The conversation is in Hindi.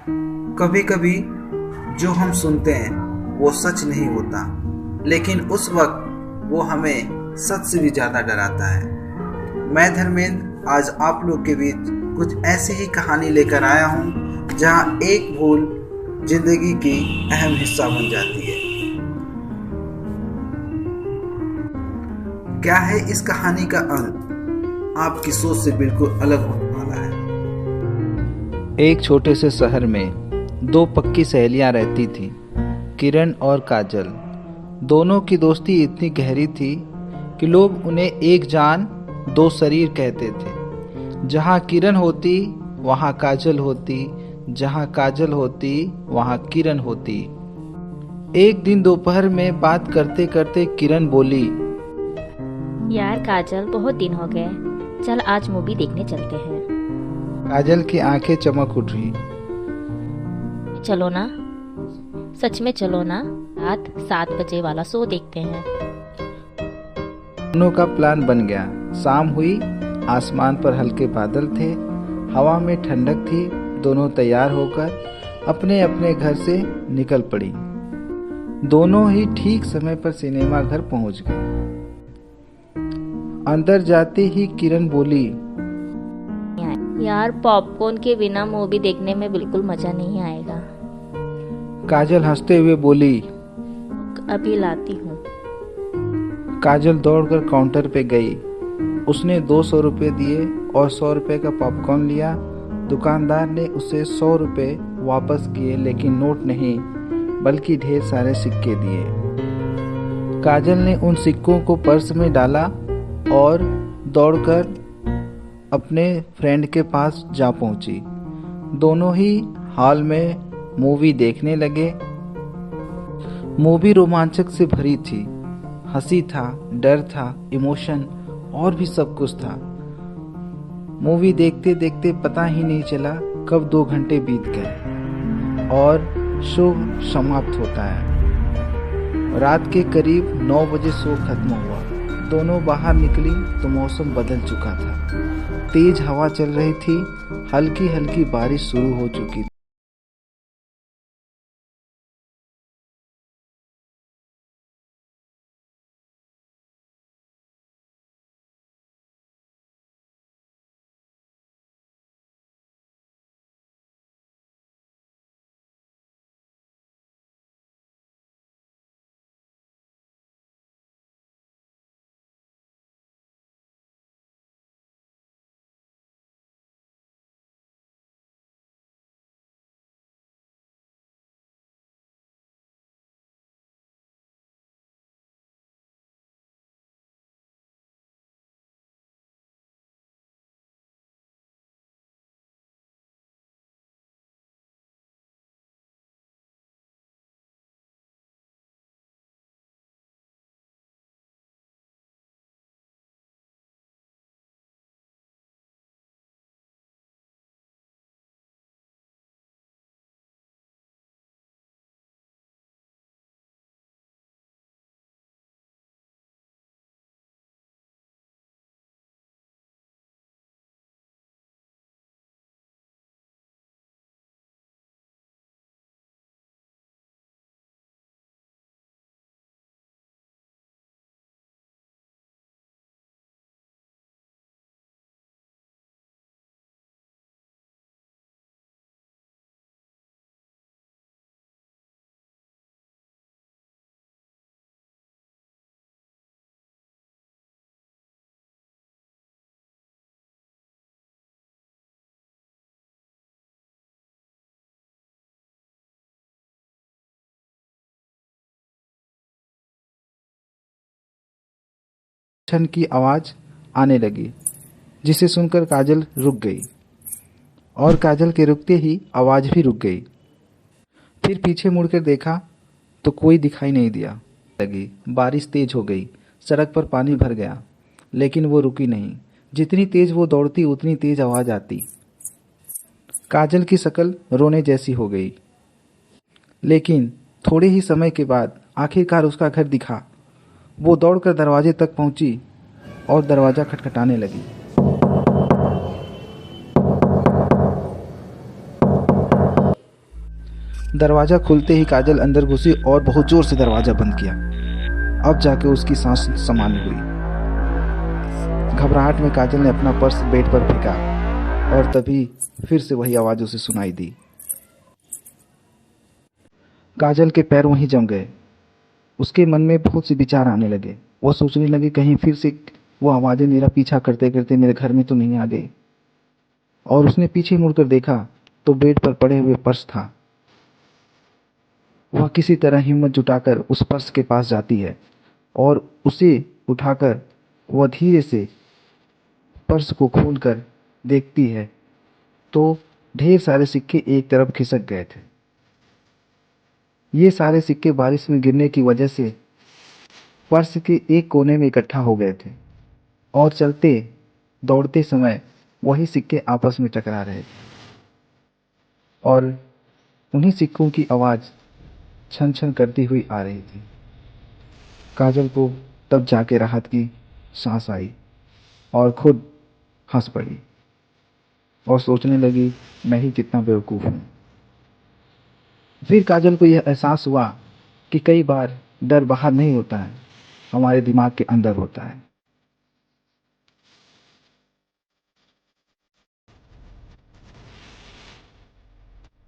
कभी कभी जो हम सुनते हैं वो सच नहीं होता, लेकिन उस वक्त वो हमें सच से भी ज़्यादा डराता है। मैं धर्मेंद्र आज आप लोग के बीच कुछ ऐसी ही कहानी लेकर आया हूँ जहाँ एक भूल जिंदगी की अहम हिस्सा बन जाती है। क्या है इस कहानी का अंत, आपकी सोच से बिल्कुल अलग होने वाला है। एक छोटे से शहर में दो पक्की सहेलियां रहती थीं, किरण और काजल। दोनों की दोस्ती इतनी गहरी थी कि लोग उन्हें एक जान दो शरीर कहते थे। जहाँ किरण होती वहाँ काजल होती, जहाँ काजल होती वहाँ किरण होती। एक दिन दोपहर में बात करते करते किरण बोली, यार काजल, बहुत दिन हो गए, चल आज मूवी देखने चलते हैं। काजल की आंखें चमक उठी। चलो ना, सच में चलो ना, रात 7 बजे वाला शो देखते हैं। दोनों का प्लान बन गया। शाम हुई, आसमान पर हल्के बादल थे, हवा में ठंडक थी। दोनों तैयार होकर अपने अपने घर से निकल पड़ी। दोनों ही ठीक समय पर सिनेमा घर पहुंच गए। अंदर जाते ही किरण बोली, यार पॉपकॉर्न के बिना मूवी देखने में बिल्कुल मजा नहीं आएगा। काजल हंसते हुए बोली, अभी लाती हूँ। काजल दौड़कर काउंटर पे गई। उसने 200 रुपये दिए और 100 रुपये का पॉपकॉर्न लिया। दुकानदार ने उसे 100 रुपये वापस किए, लेकिन नोट नहीं बल्कि ढेर सारे सिक्के दिए। काजल ने उन सिक्कों को पर्स में डाला और दौड़कर अपने फ्रेंड के पास जा पहुंची। दोनों ही हॉल में मूवी देखने लगे। मूवी रोमांचक से भरी थी। हंसी था, डर था, इमोशन और भी सब कुछ था। मूवी देखते देखते पता ही नहीं चला कब 2 घंटे बीत गए और शो समाप्त होता है। रात के करीब 9 बजे शो खत्म हुआ। दोनों बाहर निकली तो मौसम बदल चुका था। तेज हवा चल रही थी, हल्की हल्की बारिश शुरू हो चुकी थी। छन की आवाज आने लगी, जिसे सुनकर काजल रुक गई और काजल के रुकते ही आवाज भी रुक गई। फिर पीछे मुड़कर देखा तो कोई दिखाई नहीं दिया। लगी बारिश तेज हो गई, सड़क पर पानी भर गया, लेकिन वो रुकी नहीं। जितनी तेज वो दौड़ती उतनी तेज आवाज आती। काजल की शक्ल रोने जैसी हो गई, लेकिन थोड़े ही समय के बाद आखिरकार उसका घर दिखा। वो दौड़कर दरवाजे तक पहुंची और दरवाजा खटखटाने लगी। दरवाज़ा खुलते ही काजल अंदर घुसी और बहुत ज़ोर से दरवाज़ा बंद किया। अब जाके उसकी सांस सामान्य हुई। घबराहट में काजल ने अपना पर्स बेड पर फेंका और तभी फिर से वही आवाज़ उसे सुनाई दी। काजल के पैर वहीं जम गए। उसके मन में बहुत से विचार आने लगे। वो सोचने लगी कहीं फिर से वो आवाज़ें मेरा पीछा करते करते मेरे घर में तो नहीं आ गई। और उसने पीछे मुड़कर देखा तो बेड पर पड़े हुए पर्स था। वह किसी तरह हिम्मत जुटाकर उस पर्स के पास जाती है और उसे उठाकर वह धीरे से पर्स को खोलकर देखती है तो ढेर सारे सिक्के एक तरफ खिसक गए थे। ये सारे सिक्के बारिश में गिरने की वजह से पर्स के एक कोने में इकट्ठा हो गए थे और चलते दौड़ते समय वही सिक्के आपस में टकरा रहे थे और उन्हीं सिक्कों की आवाज़ छन छन करती हुई आ रही थी। काजल को तब जाके राहत की सांस आई और खुद हंस पड़ी और सोचने लगी मैं ही कितना बेवकूफ़ हूँ। फिर काजल को यह एहसास हुआ कि कई बार डर बाहर नहीं होता है, हमारे दिमाग के अंदर होता है।